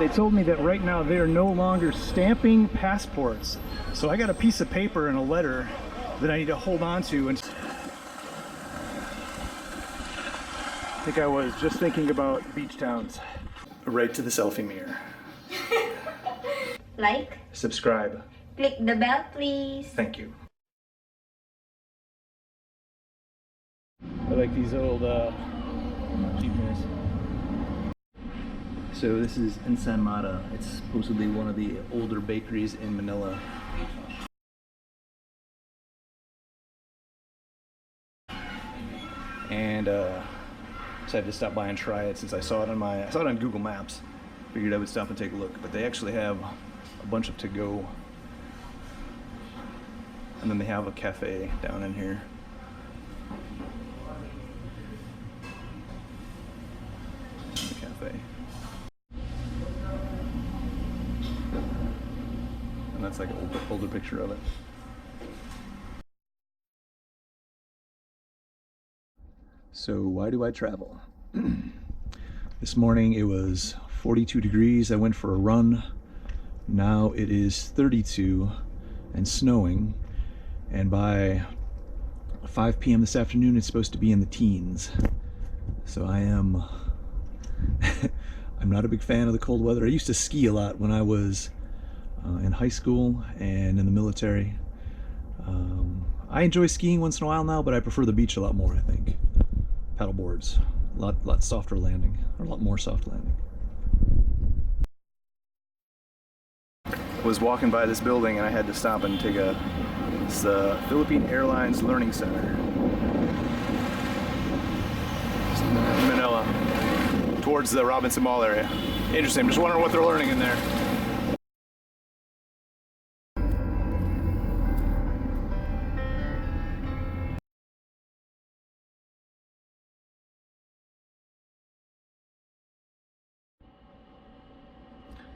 They told me that right now they are no longer stamping passports. So I got a piece of paper and a letter that I need to hold on to. And I think I was just thinking about beach towns. Right to the selfie mirror. Like, subscribe, click the bell, please. Thank you. I like these old jeepneys. So this is Ensaimada. It's supposedly one of the older bakeries in Manila. And decided to stop by and try it since I saw it on Google Maps. Figured I would stop and take a look. But they actually have a bunch of to-go, and then they have a cafe down in here. The cafe. And that's like an older picture of it. So why do I travel? This morning it was 42 degrees. I went for a run. Now it is 32 and snowing. And by 5 p.m. this afternoon, it's supposed to be in the teens. So I am, I'm not a big fan of the cold weather. I used to ski a lot when I was in high school and in the military. I enjoy skiing once in a while now, but I prefer the beach a lot more, I think. Paddle boards, a lot softer landing, or a lot more soft landing. I was walking by this building and I had to stop and take it's the Philippine Airlines Learning Center. It's in Manila, towards the Robinson Mall area. Interesting, I'm just wondering what they're learning in there.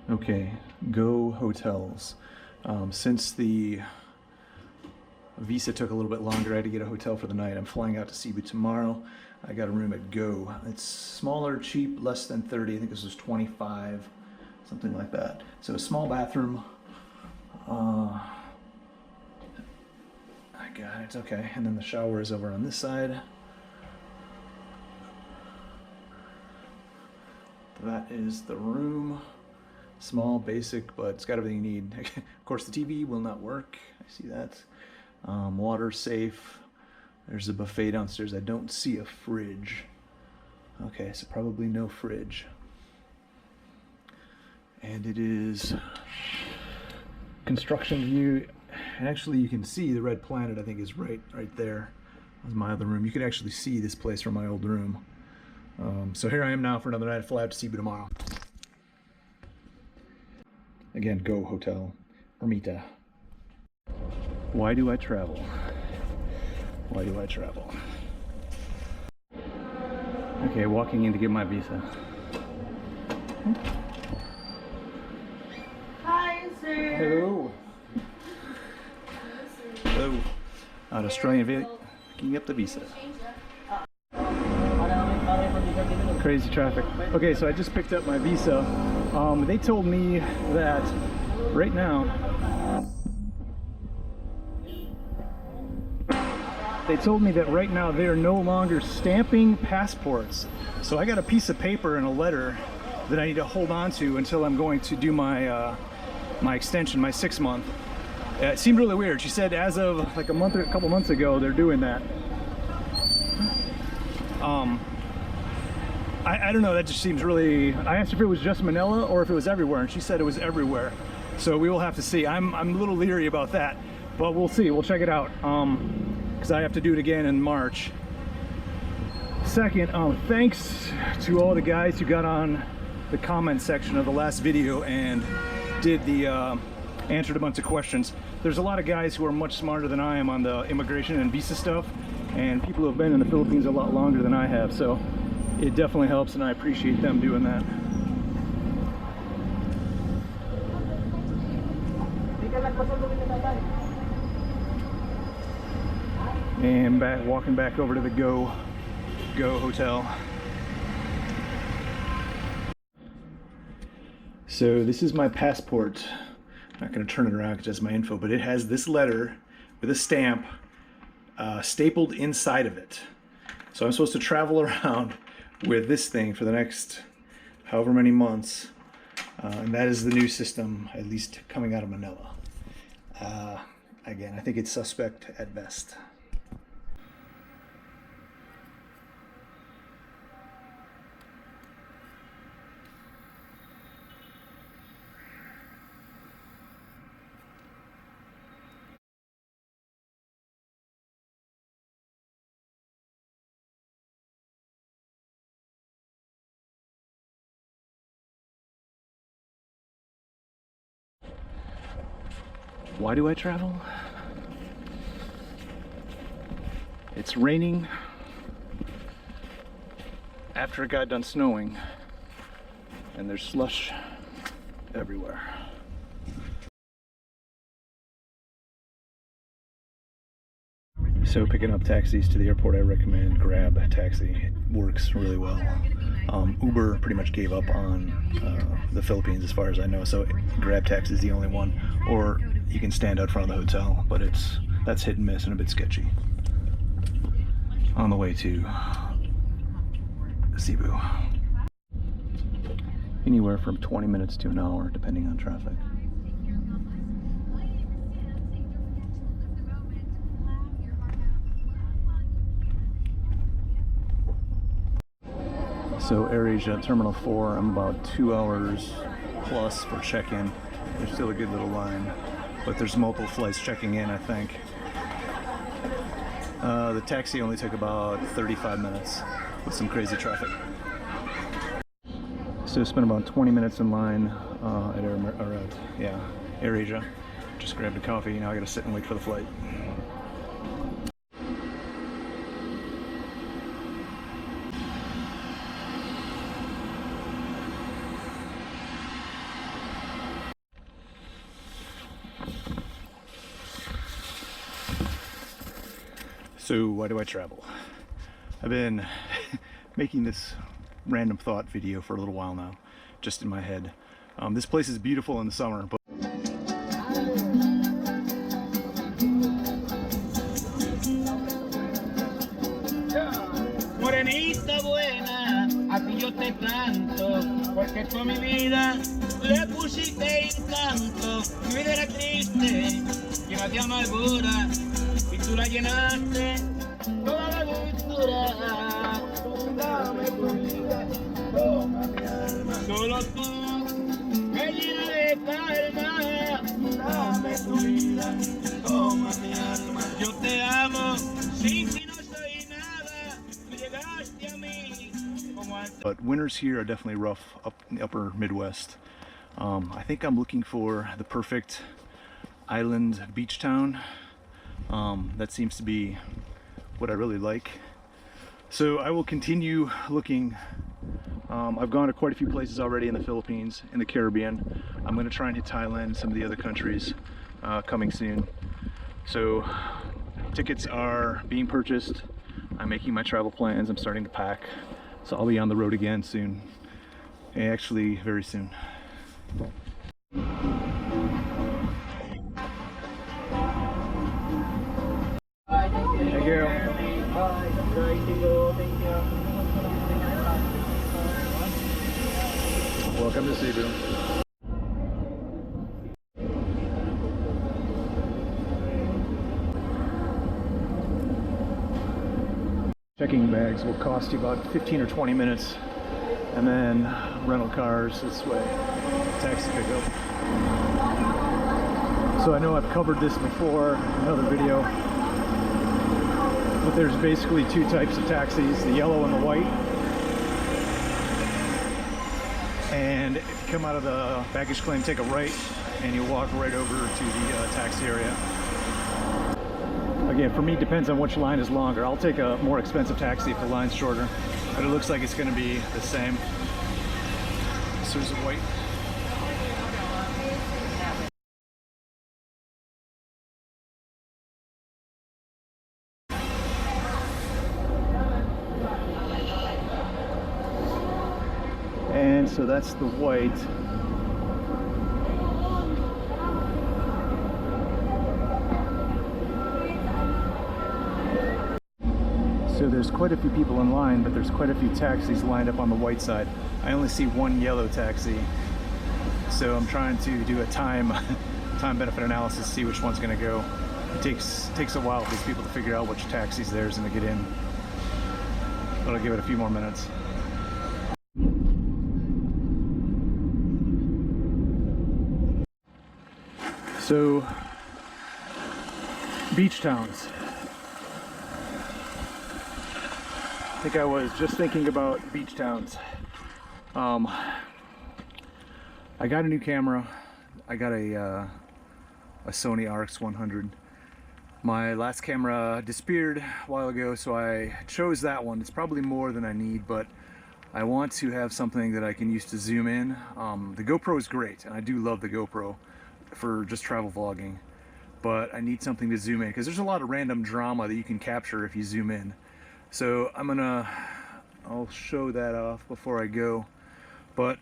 Okay, Go hotels. Since the visa took a little bit longer, I had to get a hotel for the night. I'm flying out to Cebu tomorrow. I got a room at Go. It's smaller, cheap, less than 30. I think this was 25, something like that. So a small bathroom. I got it, okay. And then the shower is over on this side. That is the room. Small, basic, but it's got everything you need. Of course, the TV will not work. I see that. Water safe. There's a buffet downstairs. I don't see a fridge. Okay, so probably no fridge. And it is construction view. And actually, you can see the red planet. I think is right there. That's my other room. You can actually see this place from my old room. So here I am now for another night. I fly out to Cebu tomorrow. Again, Go Hotel, Ermita. Why do I travel? Why do I travel? Okay, walking in to get my visa. Hi, sir. Hello. Hello. Australian visa. Picking up the visa. Crazy traffic. Okay, so I just picked up my visa. They told me that right now they are no longer stamping passports. So I got a piece of paper and a letter that I need to hold on to until I'm going to do my my extension, my 6 month. It seemed really weird. She said as of like a couple months ago they're doing that. I don't know, that just seems really... I asked if it was just Manila or if it was everywhere, and she said it was everywhere. So we will have to see. I'm a little leery about that, but we'll see. We'll check it out, because I have to do it again in March. Second, thanks to all the guys who got on the comment section of the last video and did the answered a bunch of questions. There's a lot of guys who are much smarter than I am on the immigration and visa stuff, and people who have been in the Philippines a lot longer than I have, so it definitely helps, and I appreciate them doing that. And walking back over to the Go Hotel. So this is my passport. I'm not going to turn it around because that's my info, but it has this letter with a stamp stapled inside of it. So I'm supposed to travel around with this thing for the next however many months. And that is the new system, at least coming out of Manila. Again, I think it's suspect at best. Why do I travel? It's raining after it got done snowing, and there's slush everywhere. So picking up taxis to the airport, I recommend Grab Taxi. It works really well. Uber pretty much gave up on the Philippines as far as I know, so Grab Taxi is the only one. Or you can stand out front of the hotel, but that's hit and miss and a bit sketchy. On the way to Cebu. Anywhere from 20 minutes to an hour, depending on traffic. So AirAsia Terminal 4, I'm about 2 hours plus for check-in. There's still a good little line, but there's multiple flights checking in, I think. The taxi only took about 35 minutes with some crazy traffic. So spent about 20 minutes in line at AirAsia. Just grabbed a coffee, now I gotta sit and wait for the flight. So why do I travel? I've been making this random thought video for a little while now, just in my head. This place is beautiful in the summer, but Morenita buena, a ti yo te canto, porque tú a mi vida le pusiste encanto. Mi vida era triste, llena de amargura, y tú la llenaste toda la dulzura. Dame tu vida, toma mi alma. Solo tú me llenas de calma. Dame tu vida, toma mi alma. Yo te amo, sin ti no soy nada. Tú llegaste a mí como al... But winters here are definitely rough up in the upper Midwest. I think I'm looking for the perfect island beach town. That seems to be what I really like. So I will continue looking. I've gone to quite a few places already in the Philippines, in the Caribbean. I'm going to try and hit Thailand and some of the other countries coming soon. So tickets are being purchased. I'm making my travel plans. I'm starting to pack. So I'll be on the road again soon. Actually, very soon. Thank you. Welcome to Cebu. Checking bags will cost you about 15 or 20 minutes, and then rental cars this way, taxi pickup. So I know I've covered this before in another video, but there's basically two types of taxis, the yellow and the white. And if you come out of the baggage claim, take a right, and you walk right over to the taxi area. Again, for me, it depends on which line is longer. I'll take a more expensive taxi if the line's shorter, but it looks like it's going to be the same. So there's a white. And so that's the white. quite a few people in line, but there's quite a few taxis lined up on the white side. I only see one yellow taxi, so I'm trying to do a time benefit analysis, see which one's going to go. It takes a while for these people to figure out which taxis theirs and to get in. But I'll give it a few more minutes. So, beach towns. I think I was just thinking about beach towns. I got a new camera. I got a Sony RX100. My last camera disappeared a while ago, so I chose that one. It's probably more than I need, but I want to have something that I can use to zoom in. The GoPro is great, and I do love the GoPro for just travel vlogging, but I need something to zoom in because there's a lot of random drama that you can capture if you zoom in. So I'll show that off before I go, but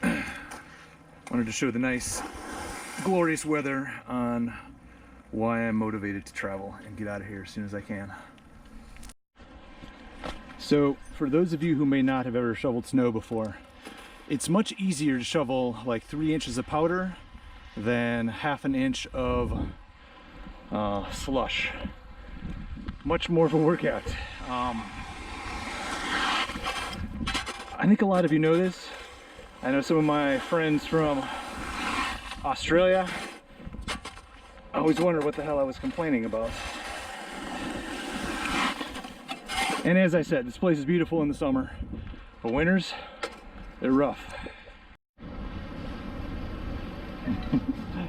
wanted to show the nice glorious weather on why I'm motivated to travel and get out of here as soon as I can. So for those of you who may not have ever shoveled snow before, it's much easier to shovel like 3 inches of powder than ½ an inch of slush. Much more of a workout. I think a lot of you know this. I know some of my friends from Australia. I always wondered what the hell I was complaining about. And as I said, this place is beautiful in the summer, but winters, they're rough.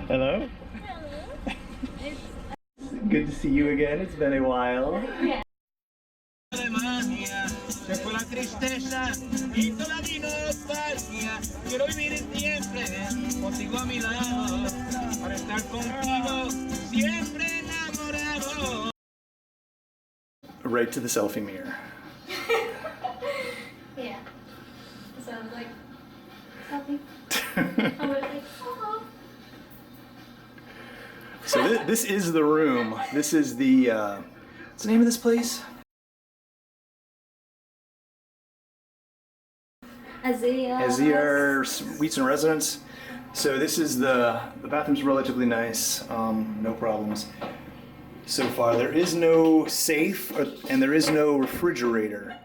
Hello? Hello. Good to see you again. It's been a while. Yeah. Se fue la tristeza y toda mi nostalgia. Quiero vivir siempre contigo a mi lado, para estar contigo siempre enamorado. Right to the selfie mirror. Yeah. Sounds like something. I was like, oh. So this is the room. This is the, what's the name of this place? Ayala Suites and Residence. So this is the bathroom's relatively nice, no problems so far. There is no safe and there is no refrigerator.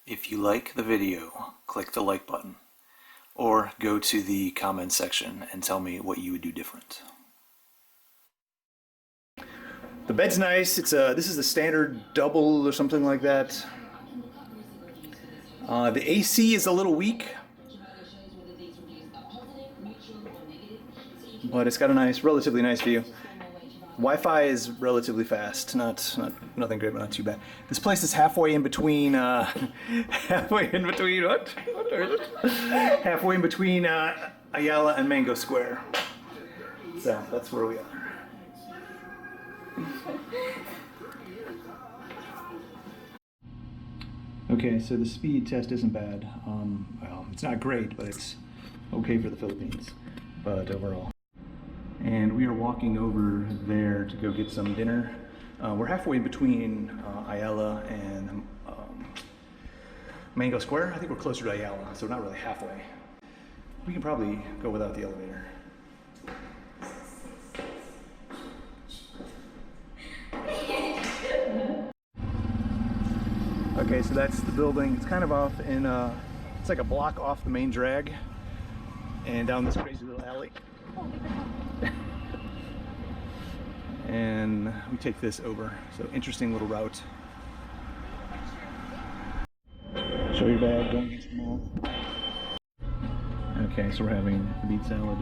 If you like the video, click the like button or go to the comment section and tell me what you would do different. The bed's nice. This is the standard double or something like that. The AC is a little weak, but it's got a nice, relatively nice view. Wi-Fi is relatively fast, nothing great, but not too bad. This place is halfway in between. Halfway in between what? What is it? Halfway in between Ayala and Mango Square. So that's where we are. Okay, so the speed test isn't bad. Well, it's not great, but it's okay for the Philippines, but overall. And we are walking over there to go get some dinner. We're halfway between Ayala and Mango Square. I think we're closer to Ayala, so not really halfway. We can probably go without the elevator. Okay, so that's the building. It's kind of off in, it's like a block off the main drag and down this crazy little alley. And we take this over. So interesting little route. Show your bag, going against the mall. Okay, so we're having beet salad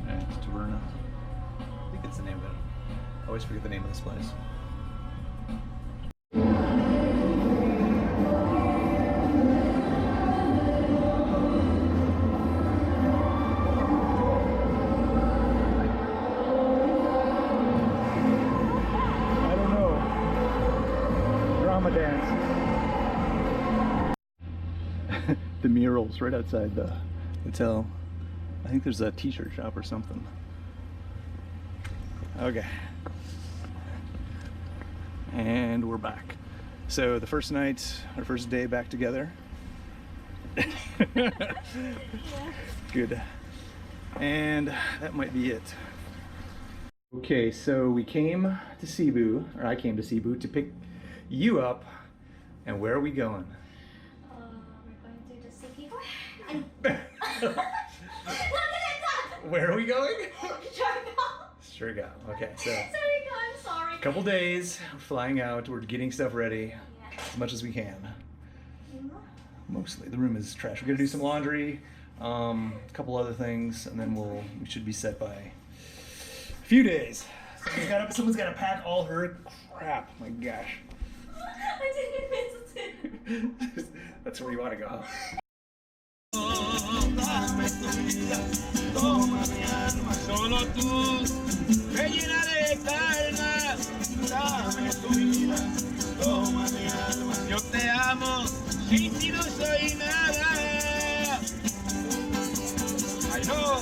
at Taverna. I think that's the name of it. I always forget the name of this place. The murals right outside the hotel. I think there's a t-shirt shop or something. Okay. And we're back. So the first night, our first day back together. Good. And that might be it. Okay, so we came to Cebu, or I came to Cebu to pick you up. And where are we going? We're going to the city. Where are we going? Siargao. Siargao. Okay, so Siargao, I'm sorry. couple days, we're flying out, we're getting stuff ready as much as we can. Mostly, the room is trash. We're gonna do some laundry, a couple other things, and then we should be set by a few days. Someone's gotta pack all her crap. My gosh. I didn't mean to. That's where you want to go, huh? Solo tú me llena de calma, dame tu vida, toma mi alma. Yo te amo, sin ti no soy nada. I know.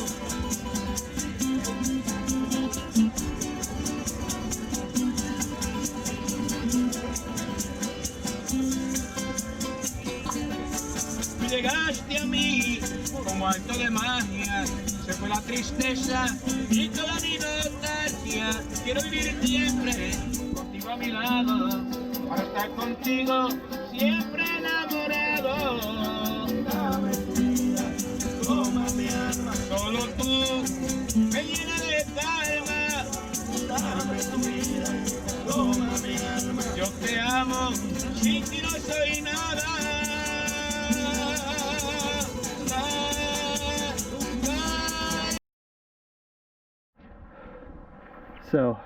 Llegaste a mí como acto de magia, se fue la tristeza y toda mi nostalgia. Quiero vivir siempre contigo a mi lado, para estar contigo siempre enamorado. Dame tu vida, toma mi alma, solo tú me llena de calma. Dame tu vida, toma mi alma. Yo te amo, sin ti no soy nada. So,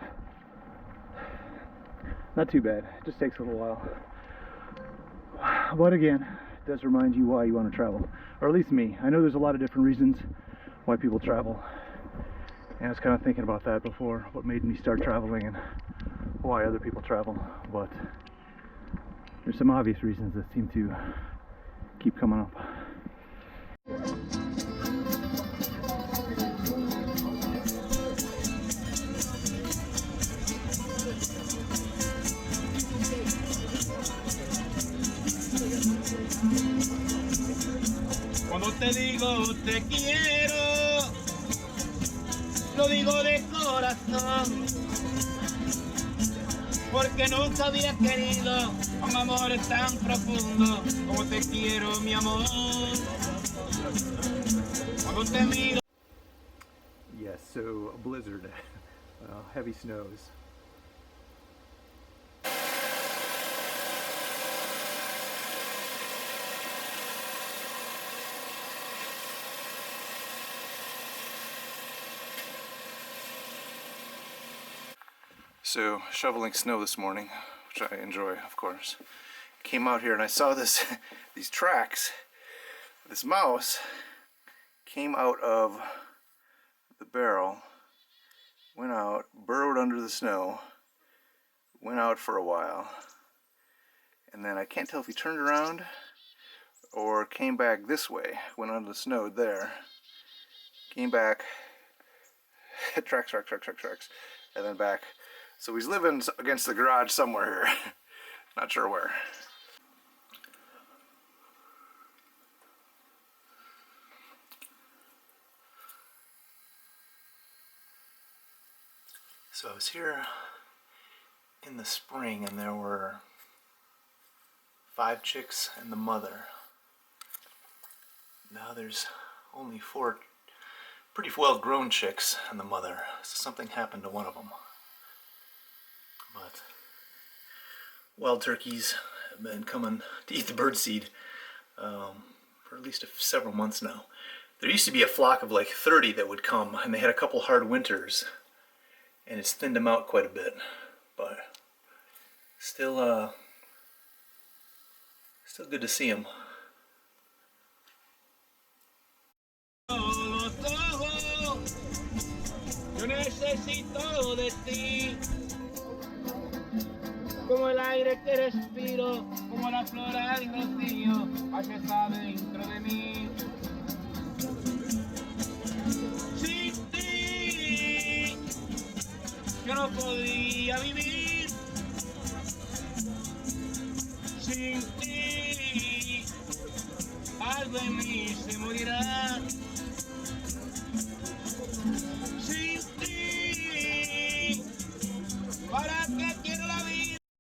not too bad. It just takes a little while. But again, it does remind you why you want to travel. Or at least me. I know there's a lot of different reasons why people travel. And I was kind of thinking about that before, what made me start traveling and why other people travel. But there's some obvious reasons that seem to keep coming up. Cuando te digo te quiero, lo digo de corazón, porque nunca había querido un amor tan profundo como te quiero, mi amor. Cuando te miro. Yes, so a blizzard, heavy snows. So, shoveling snow this morning, which I enjoy, of course. Came out here and I saw these tracks. This mouse came out of the barrel, went out, burrowed under the snow, went out for a while, and then I can't tell if he turned around or came back this way, went under the snow there, came back, tracks, and then back. So he's living against the garage somewhere here. Not sure where. So I was here in the spring and there were 5 chicks and the mother. Now there's only 4 pretty well grown chicks and the mother. So something happened to one of them. But wild turkeys have been coming to eat the birdseed for at least several months now. There used to be a flock of like 30 that would come, and they had a couple hard winters, and it's thinned them out quite a bit. But still good to see them. Yo necesito de ti. Como el aire que respiro, como la flor al rocío, haces adentro de mí. Sin ti, yo no podría vivir. sin ti, algo en mí se morirá.